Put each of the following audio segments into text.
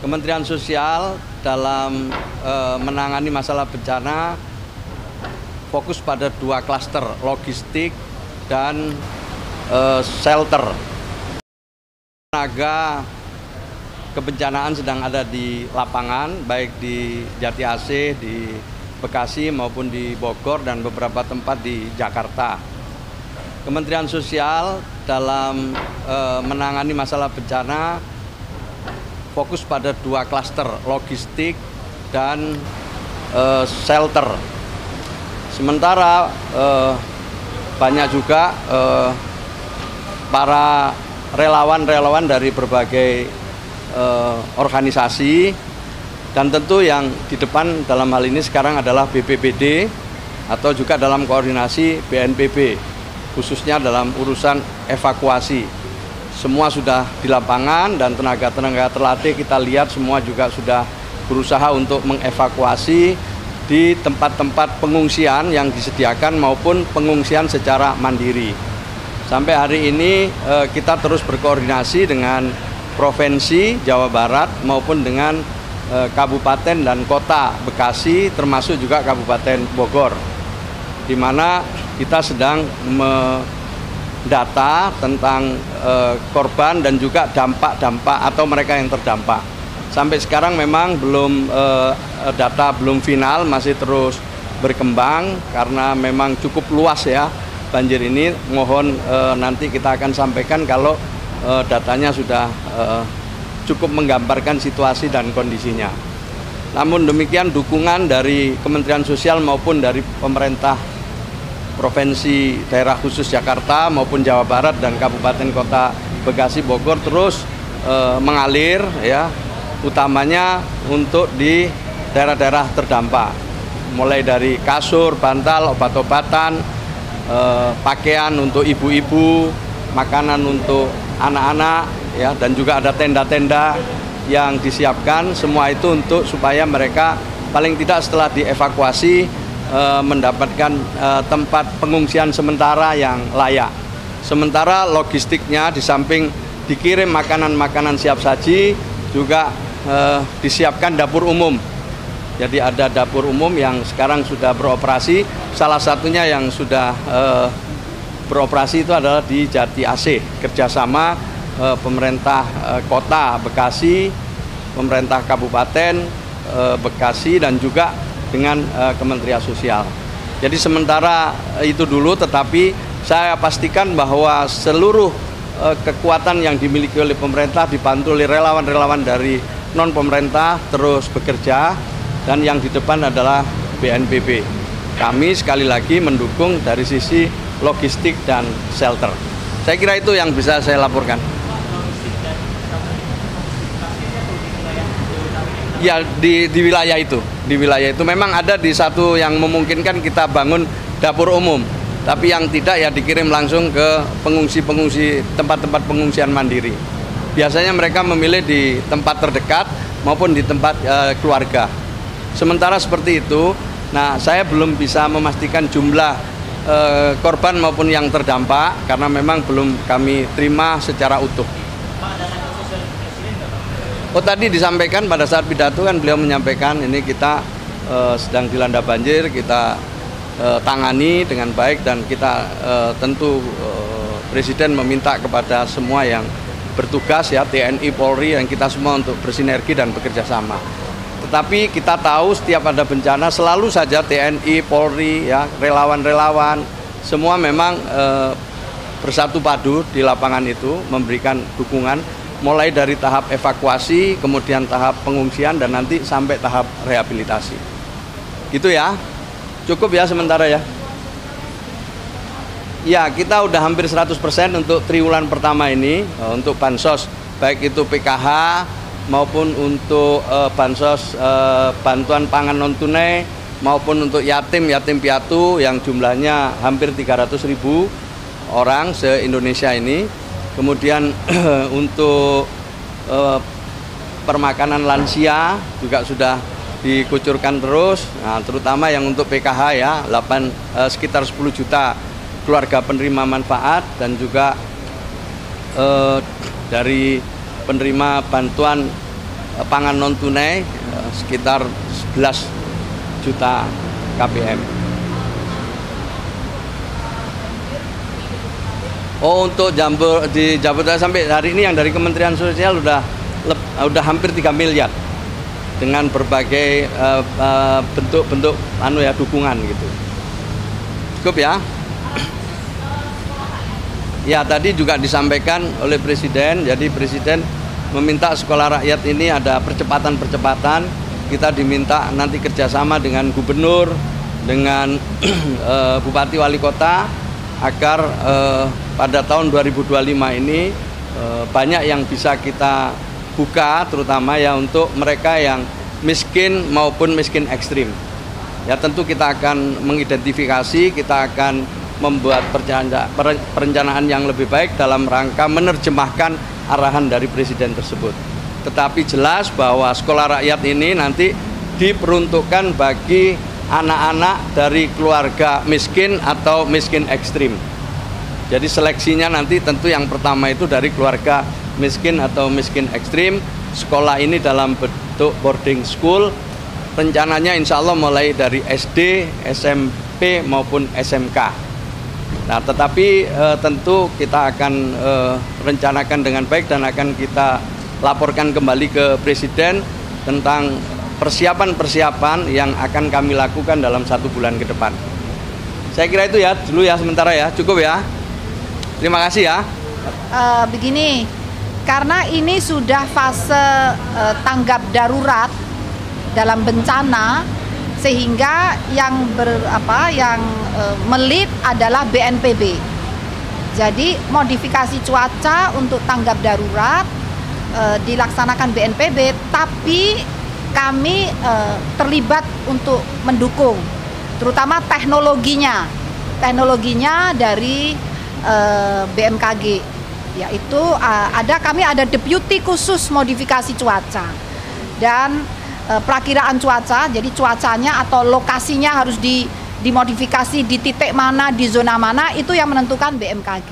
Kementerian Sosial dalam menangani masalah bencana fokus pada dua klaster, logistik dan shelter. Tenaga kebencanaan sedang ada di lapangan, baik di Jati Asih, di Bekasi maupun di Bogor dan beberapa tempat di Jakarta. Kementerian Sosial dalam menangani masalah bencana fokus pada dua klaster, logistik dan shelter. Sementara banyak juga para relawan-relawan dari berbagai organisasi, dan tentu yang di depan dalam hal ini sekarang adalah BPBD atau juga dalam koordinasi BNPB, khususnya dalam urusan evakuasi. Semua sudah di lapangan dan tenaga-tenaga terlatih kita lihat semua juga sudah berusaha untuk mengevakuasi di tempat-tempat pengungsian yang disediakan maupun pengungsian secara mandiri. Sampai hari ini kita terus berkoordinasi dengan Provinsi Jawa Barat maupun dengan Kabupaten dan Kota Bekasi, termasuk juga Kabupaten Bogor, di mana kita sedang mendata tentang korban dan juga dampak-dampak atau mereka yang terdampak. Sampai sekarang memang belum data belum final, masih terus berkembang karena memang cukup luas ya banjir ini. Mohon nanti kita akan sampaikan kalau datanya sudah cukup menggambarkan situasi dan kondisinya. Namun demikian dukungan dari Kementerian Sosial maupun dari pemerintah Provinsi Daerah Khusus Jakarta maupun Jawa Barat dan Kabupaten Kota Bekasi Bogor terus mengalir ya, utamanya untuk di daerah-daerah terdampak, mulai dari kasur, bantal, obat-obatan, pakaian untuk ibu-ibu, makanan untuk anak-anak ya, dan juga ada tenda-tenda yang disiapkan, semua itu untuk supaya mereka paling tidak setelah dievakuasi mendapatkan tempat pengungsian sementara yang layak. Sementara logistiknya di samping dikirim makanan-makanan siap saji, juga disiapkan dapur umum. Jadi ada dapur umum yang sekarang sudah beroperasi. Salah satunya yang sudah beroperasi itu adalah di Jati Asih, kerjasama pemerintah kota Bekasi, pemerintah kabupaten Bekasi, dan juga dengan Kementerian Sosial. Jadi sementara itu dulu, tetapi saya pastikan bahwa seluruh kekuatan yang dimiliki oleh pemerintah dibantu oleh relawan-relawan dari non-pemerintah terus bekerja, dan yang di depan adalah BNPB. Kami sekali lagi mendukung dari sisi logistik dan shelter. Saya kira itu yang bisa saya laporkan. Ya, di wilayah itu. Di wilayah itu memang ada di satu yang memungkinkan kita bangun dapur umum, tapi yang tidak ya dikirim langsung ke pengungsi-pengungsi, tempat-tempat pengungsian mandiri. Biasanya mereka memilih di tempat terdekat maupun di tempat keluarga. Sementara seperti itu, nah saya belum bisa memastikan jumlah korban maupun yang terdampak karena memang belum kami terima secara utuh. Oh, tadi disampaikan pada saat pidato kan beliau menyampaikan ini kita sedang dilanda banjir, kita tangani dengan baik, dan kita tentu Presiden meminta kepada semua yang bertugas ya, TNI, Polri, dan kita semua untuk bersinergi dan bekerja sama. Tetapi kita tahu setiap ada bencana selalu saja TNI, Polri, ya, relawan-relawan semua memang bersatu padu di lapangan itu memberikan dukungan, mulai dari tahap evakuasi, kemudian tahap pengungsian, dan nanti sampai tahap rehabilitasi. Gitu ya. Cukup ya sementara ya. Ya, kita udah hampir 100% untuk triwulan pertama ini untuk bansos, baik itu PKH maupun untuk bansos bantuan pangan non tunai maupun untuk yatim piatu yang jumlahnya hampir 300.000 orang se-Indonesia ini. Kemudian untuk permakanan lansia juga sudah dikucurkan terus, nah, terutama yang untuk PKH ya, sekitar 10 juta keluarga penerima manfaat, dan juga dari penerima bantuan pangan non tunai sekitar 11 juta kpm. Oh, untuk di Jabodetabek sampai hari ini yang dari Kementerian Sosial udah hampir 3 miliar dengan berbagai bentuk-bentuk dukungan gitu. Cukup ya. Ya, tadi juga disampaikan oleh Presiden, jadi Presiden meminta sekolah rakyat ini ada percepatan. Kita diminta nanti kerjasama dengan gubernur, dengan bupati wali kota, agar pada tahun 2025 ini banyak yang bisa kita buka, terutama ya untuk mereka yang miskin maupun miskin ekstrim. Ya tentu kita akan mengidentifikasi, kita akan membuat perencanaan yang lebih baik dalam rangka menerjemahkan arahan dari Presiden tersebut. Tetapi jelas bahwa sekolah rakyat ini nanti diperuntukkan bagi anak-anak dari keluarga miskin atau miskin ekstrim. Jadi seleksinya nanti tentu yang pertama itu dari keluarga miskin atau miskin ekstrim. Sekolah ini dalam bentuk boarding school. Rencananya insya Allah mulai dari SD, SMP maupun SMK. Nah, tetapi tentu kita akan rencanakan dengan baik dan akan kita laporkan kembali ke Presiden tentang persiapan-persiapan yang akan kami lakukan dalam 1 bulan ke depan. Saya kira itu ya dulu ya sementara ya, cukup ya. Terima kasih ya. Begini, karena ini sudah fase tanggap darurat dalam bencana, sehingga yang melit adalah BNPB. Jadi modifikasi cuaca untuk tanggap darurat dilaksanakan BNPB, tapi kami terlibat untuk mendukung, terutama teknologinya dari BMKG, yaitu kami ada deputi khusus modifikasi cuaca dan perakiraan cuaca. Jadi cuacanya atau lokasinya harus dimodifikasi di titik mana, di zona mana, itu yang menentukan BMKG.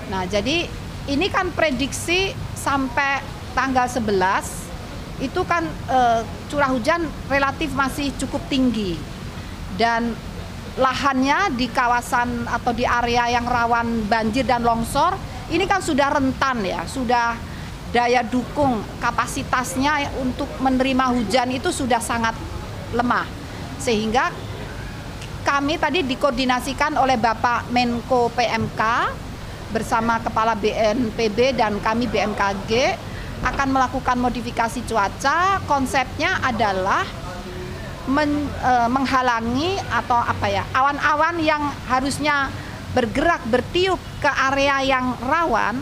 Nah, jadi ini kan prediksi sampai tanggal 11 itu kan curah hujan relatif masih cukup tinggi, dan lahannya di kawasan atau di area yang rawan banjir dan longsor ini kan sudah rentan ya, sudah daya dukung kapasitasnya untuk menerima hujan itu sudah sangat lemah, sehingga kami tadi dikoordinasikan oleh Bapak Menko PMK bersama Kepala BNPB dan kami BMKG akan melakukan modifikasi cuaca. Konsepnya adalah menghalangi atau awan-awan yang harusnya bergerak bertiup ke area yang rawan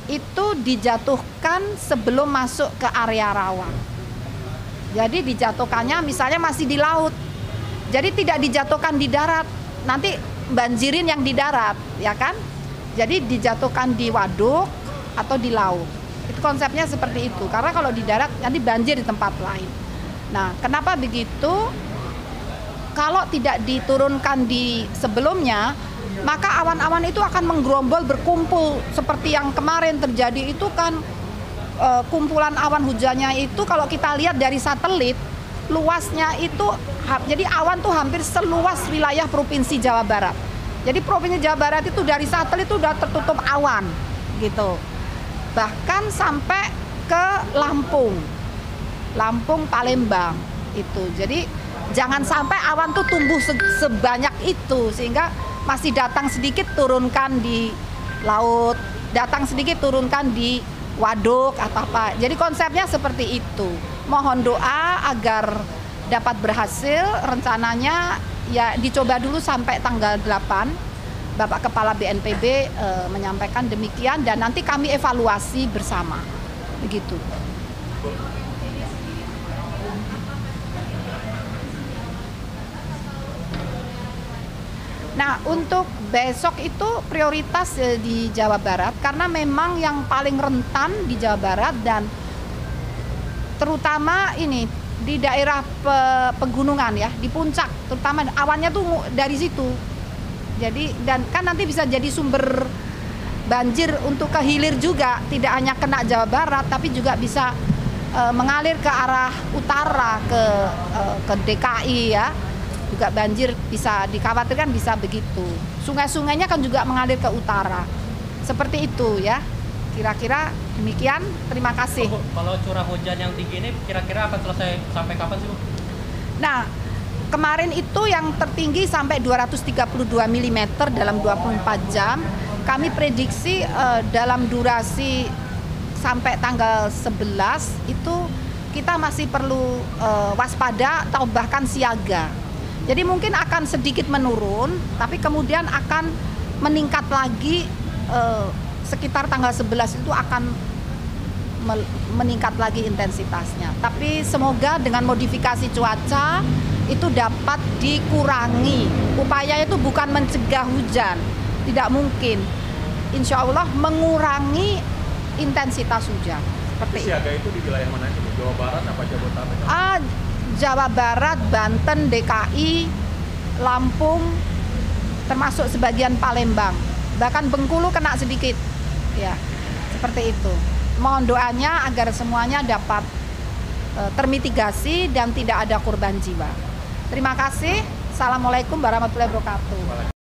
itu dijatuhkan sebelum masuk ke area rawan. Jadi dijatuhkannya misalnya masih di laut, jadi tidak dijatuhkan di darat, nanti banjirin yang di darat, ya kan? Jadi dijatuhkan di waduk atau di laut. Itu konsepnya seperti itu, karena kalau di darat nanti banjir di tempat lain. Nah, kenapa begitu? Kalau tidak diturunkan di sebelumnya, maka awan-awan itu akan menggerombol berkumpul seperti yang kemarin terjadi itu kan. Kumpulan awan hujannya itu kalau kita lihat dari satelit, luasnya itu jadi awan tuh hampir seluas wilayah Provinsi Jawa Barat. Jadi Provinsi Jawa Barat itu dari satelit itu udah tertutup awan gitu. Bahkan sampai ke Lampung, Palembang itu. Jadi jangan sampai awan tuh tumbuh sebanyak itu, sehingga masih datang sedikit turunkan di laut, datang sedikit turunkan di waduk atau apa. Jadi konsepnya seperti itu. Mohon doa agar dapat berhasil. Rencananya ya dicoba dulu sampai tanggal 8. Bapak Kepala BNPB menyampaikan demikian, dan nanti kami evaluasi bersama. Begitu. Nah, untuk besok itu prioritas di Jawa Barat, karena memang yang paling rentan di Jawa Barat, dan terutama ini di daerah pegunungan ya, di puncak, terutama awannya tuh dari situ. Jadi, dan kan nanti bisa jadi sumber banjir untuk ke hilir juga, tidak hanya kena Jawa Barat, tapi juga bisa mengalir ke arah utara ke DKI ya. Juga banjir bisa dikhawatirkan bisa begitu. Sungai-sungainya kan juga mengalir ke utara. Seperti itu ya. Kira-kira demikian. Terima kasih. Kalau curah hujan yang tinggi ini kira-kira akan selesai sampai kapan sih, Bu? Nah, kemarin itu yang tertinggi sampai 232 mm dalam 24 jam. Kami prediksi dalam durasi sampai tanggal 11 itu kita masih perlu waspada atau bahkan siaga. Jadi mungkin akan sedikit menurun, tapi kemudian akan meningkat lagi sekitar tanggal 11 itu akan meningkat lagi intensitasnya. Tapi semoga dengan modifikasi cuaca itu dapat dikurangi. Upaya itu bukan mencegah hujan, tidak mungkin. Insya Allah mengurangi intensitas hujan. Seperti siaga itu di wilayah mana aja? Jawa Barat apa Jabodetabek? Jawa Barat, Banten, DKI, Lampung, termasuk sebagian Palembang. Bahkan Bengkulu kena sedikit. Ya, seperti itu. Mohon doanya agar semuanya dapat termitigasi dan tidak ada korban jiwa. Terima kasih. Assalamualaikum warahmatullahi wabarakatuh.